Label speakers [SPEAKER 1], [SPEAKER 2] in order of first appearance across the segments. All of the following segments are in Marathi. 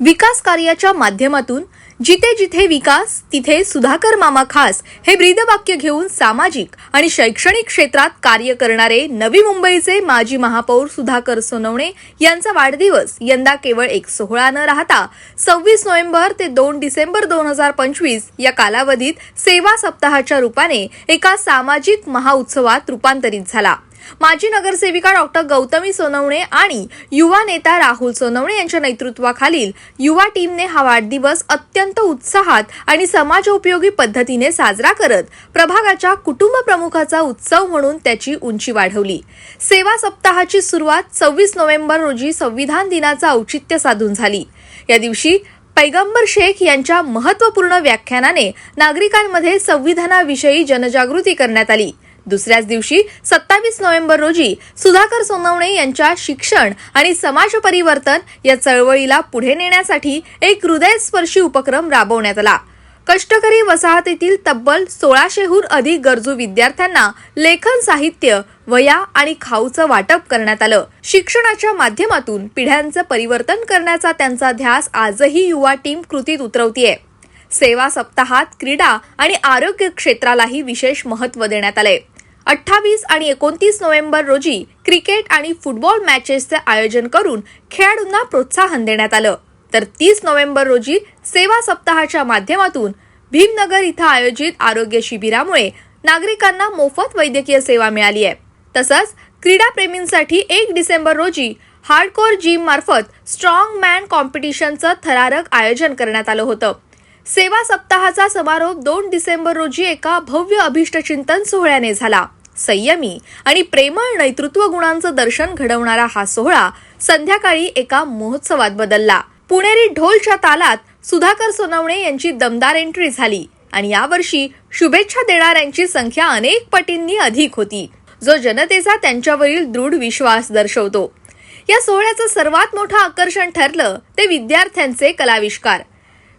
[SPEAKER 1] विकास कार्याच्या माध्यमातून जिथे जिथे विकास तिथे सुधाकर मामा खास हे ब्रीदवाक्य घेऊन सामाजिक आणि शैक्षणिक क्षेत्रात कार्य करणारे नवी मुंबईचे माजी महापौर सुधाकर सोनवणे यांचा वाढदिवस यंदा केवळ एक सोहळा न राहता 26 नोव्हेंबर ते 2 डिसेंबर 2025 या कालावधीत सेवा सप्ताहाच्या रूपाने एका सामाजिक महाउत्सवात रूपांतरित झाला। माजी नगरसेविका डॉक्टर गौतमी सोनवणे आणि युवा नेता राहुल सोनवणे यांच्या नेतृत्वाखालील युवा टीमने हा वाढदिवस अत्यंत उत्साहात आणि समाजोपयोगी पद्धतीने साजरा करत प्रभागाच्या कुटुंब प्रमुखाचा उत्सव म्हणून त्याची उंची वाढवली। सेवा सप्ताहाची सुरुवात 26 नोव्हेंबर रोजी संविधान दिनाचा औचित्य साधून झाली। या दिवशी पैगंबर शेख यांच्या महत्त्वपूर्ण व्याख्यानाने नागरिकांमध्ये संविधानाविषयी जनजागृती करण्यात आली। दुसऱ्याच दिवशी 27 नोव्हेंबर रोजी सुधाकर सोनवणे यांच्या शिक्षण आणि समाज परिवर्तन या चळवळीला पुढे नेण्यासाठी एक हृदयस्पर्शी उपक्रम राबवण्यात आला। कष्टकरी वसाहतीतील तब्बल 1600हून अधिक गरजू विद्यार्थ्यांना लेखन साहित्य, वह्या आणि खाऊचं वाटप करण्यात आलं। शिक्षणाच्या माध्यमातून पिढ्यांचं परिवर्तन करण्याचा त्यांचा ध्यास आजही युवा टीम कृतीत उतरवतीये। सेवा सप्ताहात क्रीडा आणि आरोग्य क्षेत्रालाही विशेष महत्त्व देण्यात आले। 28 आणि 29 नोव्हेंबर रोजी क्रिकेट आणि फुटबॉल मॅचेसचे आयोजन करून खेळाडूंना प्रोत्साहन देण्यात आलं। तर 30 नोव्हेंबर रोजी सेवा सप्ताहाच्या माध्यमातून भीमनगर इथं आयोजित आरोग्य शिबिरामुळे नागरिकांना मोफत वैद्यकीय सेवा मिळाली आहे। तसंच क्रीडाप्रेमींसाठी 1 डिसेंबर रोजी हार्डकोर जिम मार्फत स्ट्रॉंग मॅन कॉम्पिटिशनचं थरारक आयोजन करण्यात आलं होतं। सेवा सप्ताहाचा समारोप 2 डिसेंबर रोजी एका भव्य अभिष्टचिंतन सोहळ्याने झाला। संयमी आणि प्रेमळ नेतृत्व गुणांचं दर्शन घडवणारा हा सोहळा संध्याकाळी एका महोत्सवात बदलला। पुणेरी ढोलच्या तालात सुधाकर सोनवणे यांची दमदार एंट्री झाली आणि यावर्षी शुभेच्छा देणाऱ्यांची संख्या अनेक पटींनी अधिक होती, जो जनतेचा त्यांच्यावरील दृढ विश्वास दर्शवतो। या सोहळ्याचं सर्वात मोठं आकर्षण ठरलं ते विद्यार्थ्यांचे कलाविष्कार।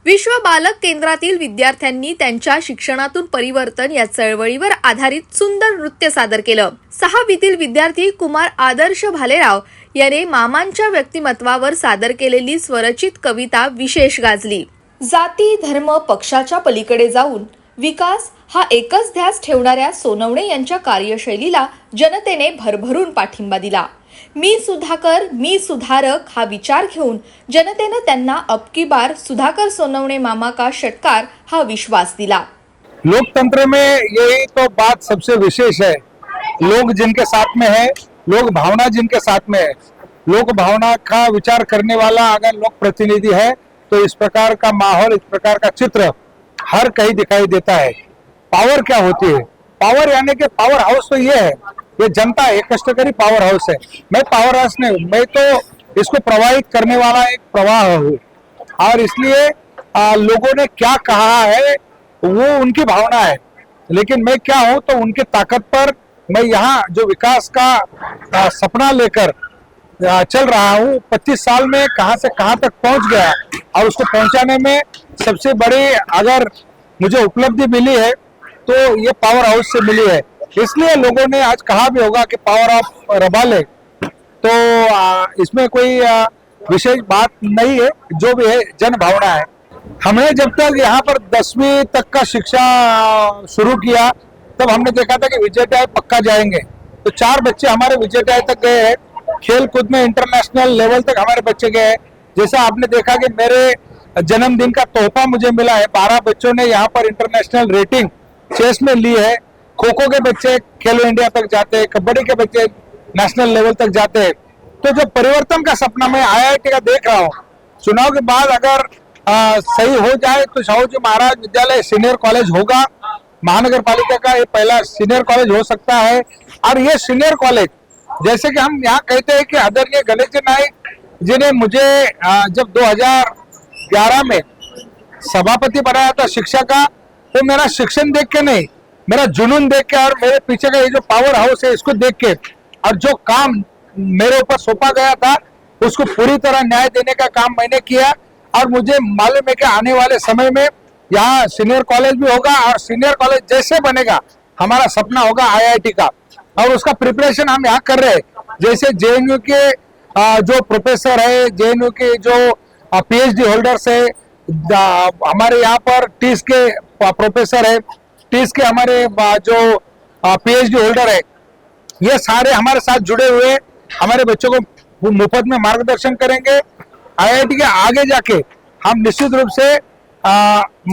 [SPEAKER 1] विश्व बालक केंद्रातील विद्यार्थ्यांनी त्यांच्या शिक्षणातून परिवर्तन या चळवळीवर आधारित सुंदर नृत्य सादर केलं। 6वीतील विद्यार्थी कुमार आदर्श भालेराव याने मामांच्या व्यक्तिमत्वावर सादर केलेली स्वरचित कविता विशेष गाजली। जाती धर्म पक्षाच्या पलीकडे जाऊन विकास हा एकच ध्यास ठेवणाऱ्या सोनवणे यांच्या कार्यशैलीला जनतेने भरभरून पाठिंबा दिला। मी सुधाकर मी सुधारक हा विचार घेऊन जनतेने त्यांना अब की बार सुधाकर सोनवणे मामा का षटकार हा विश्वास दिला।
[SPEAKER 2] लोकतंत्र में यही तो बात सबसे विशेष है। लोग जिनके साथ में है, लोक भावना जिनके साथ में है, लोक भावना का विचार करने वाला अगर लोक प्रतिनिधि है तो इस प्रकार का माहौल, इस प्रकार का चित्र हर कहीं दिखाई देता है। पावर क्या होती है? पावर यानी कि पावर हाउस तो ये है, ये जनता है, कष्टकरी पावर हाउस है। मैं पावर हाउस नहीं हूँ, मैं तो इसको प्रवाहित करने वाला एक प्रवाह हूँ। और इसलिए लोगों ने क्या कहा है वो उनकी भावना है, लेकिन मैं क्या हूँ तो उनकी ताकत पर मैं यहाँ जो विकास का सपना लेकर चल रहा हूँ। 25 साल में कहाँ से कहाँ तक पहुँच गया और उसको पहुँचाने में सबसे बड़ी अगर मुझे उपलब्धि मिली है तो ये पावर हाउस से मिली है। इसलिए लोगों ने आज कहा भी होगा कि पावर ऑफ रबाले, तो इसमें कोई विशेष बात नहीं है, जो भी है जन भावना है। हमने जब तक यहाँ पर 10वीं तक का शिक्षा शुरू किया तब हमने देखा था कि विजयटाय पक्का जाएंगे, तो 4 बच्चे हमारे विजयटाय तक गए हैं। खेल कूद में इंटरनेशनल लेवल तक हमारे बच्चे गए हैं। जैसा आपने देखा कि मेरे जन्मदिन का तोहफा मुझे मिला है, 12 बच्चों ने यहाँ पर इंटरनेशनल रेटिंग चेस में ली है। खो खो के बच्चे खेलो इंडिया तक जाते हैं, कबड्डी के बच्चे नेशनल लेवल तक जाते हैं। तो जो परिवर्तन का सपना मैं IIT का देख रहा हूँ, चुनाव के बाद अगर सही हो जाए तो शाहू जी महाराज विद्यालय सीनियर कॉलेज होगा। महानगर पालिका का ये पहला सीनियर कॉलेज हो सकता है। और ये सीनियर कॉलेज जैसे कि हम यहाँ कहते हैं कि आदरणीय गणेश जी नाइक जिन्हें मुझे जब 2011 में सभापति बनाया था शिक्षा का, तो मेरा शिक्षण देख के नहीं, मेरा जुनून देख के और मेरे पीछे का ये जो पावर हाउस है इसको देख के और जो काम मेरे ऊपर सौंपा गया था उसको पूरी तरह न्याय देने का काम मैंने किया। और मुझे मालूम है कि आने वाले समय में यहाँ सीनियर कॉलेज भी होगा और सीनियर कॉलेज जैसे बनेगा हमारा सपना होगा IIT का, और उसका प्रिपरेशन हम यहाँ कर रहे हैं। जैसे JNU के जो प्रोफेसर है, JNU के जो PhD होल्डर्स है, हमारे यहाँ पर टीस के प्रोफेसर है, टीस के हमारे जो PhD होल्डर है, ये सारे हमारे साथ जुड़े हुए हमारे बच्चों को मुफ्त में मार्गदर्शन करेंगे। IIT के आगे जाके हम निश्चित रूप से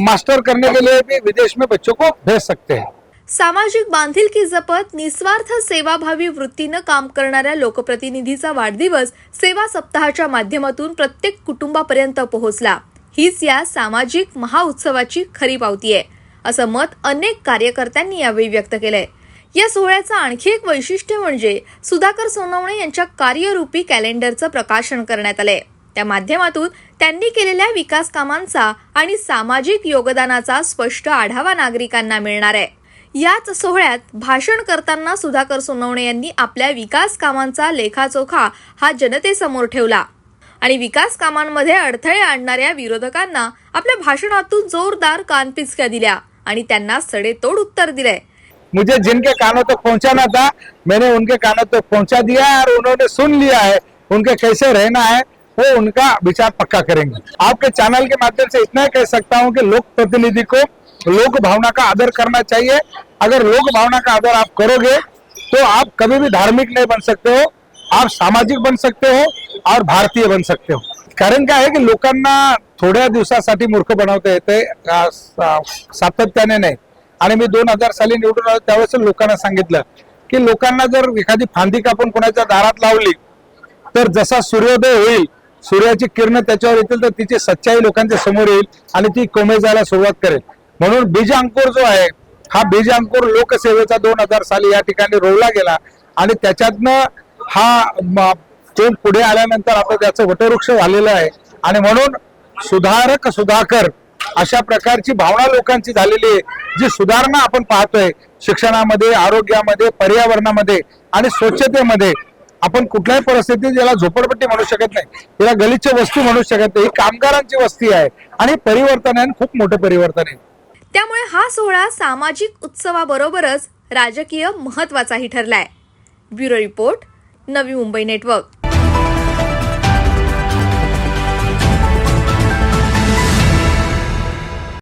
[SPEAKER 2] मास्टर करने के लिए भी विदेश में बच्चों को भेज सकते हैं।
[SPEAKER 1] सामाजिक बांधिलकी जपत निस्वार्थ सेवाभावी वृत्तीनं काम करणाऱ्या लोकप्रतिनिधीचा वाढदिवस सेवा सप्ताहाच्या माध्यमातून प्रत्येक कुटुंबापर्यंत पोहोचला। हीच या सामाजिक महाउत्सवाची खरी पावती आहे, असं मत अनेक कार्यकर्त्यांनी यावेळी व्यक्त केलंय। या सोहळ्याचं आणखी एक वैशिष्ट्य म्हणजे सुधाकर सोनवणे यांच्या कार्यरूपी कॅलेंडरचं प्रकाशन करण्यात आलंय। त्या माध्यमातून त्यांनी केलेल्या विकास कामांचा आणि सामाजिक योगदानाचा स्पष्ट आढावा नागरिकांना मिळणार आहे। याच सोहळ्यात भाषण करताना सुधाकर सोनवणे यांनी आपल्या विकास कामांचा लेखाजोखा हा जनतेसमोर ठेवला आणि विकास कामांमध्ये अडथळे आणणाऱ्या विरोधकांना आपल्या भाषणातून जोरदार कानपिचक्या दिल्या आणि त्यांना सडेतोड उत्तर दिले।
[SPEAKER 2] मुझे जिनके कानों तक पहुंचाना था मैंने उनके कानों तक पहुंचा दिया है और उन्होंने सुन लिया है। उनके कैसे रहना है वो उनका विचार पक्का करेंगे। आपके चैनल के माध्यम से इतना ही कह सकता हूं कि लोक प्रतिनिधि को लोक भावना का आदर करना चाहिए। अगर लोक भावना का आदर आप करोगे तो आप कभी भी धार्मिक नहीं बन सकते हो, आप सामाजिक बन सकते हो और भारतीय बन सकते हो। कारण काय आहे की लोकांना थोड्या दिवसासाठी मूर्ख बनवता येते, सातत्याने नाही। आणि मी 2000 साली निवडून आलो त्यावेळेस लोकांना सांगितलं की लोकांना जर एखादी फांदी कापून कोणाच्या दारात लावली तर जसा सूर्योदय होईल, सूर्याची किरण त्याच्यावर येतील तर तिची सच्चाई लोकांच्या समोर येईल आणि ती कोमेजायला सुरुवात करेल। म्हणून बीज अंकुर जो आहे हा बीज अंकुर लोकसेवेचा 2000 साली या ठिकाणी रोवला गेला आणि त्याच्यातनं हा तो पुढे आल्यानंतर आता त्याचं वटवृक्ष झालेलं आहे। आणि म्हणून सुधारक सुधाकर अशा प्रकारची भावना लोकांची झालेली आहे। जी सुधारणा आपण पाहतोय शिक्षणामध्ये, आरोग्यामध्ये, पर्यावरणामध्ये आणि स्वच्छतेमध्ये, आपण कुठल्याही परिस्थितीत याला झोपडपट्टी म्हणू शकत नाही, याला गलिच्छ वस्ती म्हणू शकत नाही। ही कामगारांची वस्ती आहे आणि परिवर्तन आहे, खूप मोठं परिवर्तन आहे।
[SPEAKER 1] त्यामुळे हा सोहळा सामाजिक उत्सवाबरोबरच राजकीय महत्त्वाचाही ठरलाय। Bureau report, Navi Mumbai network.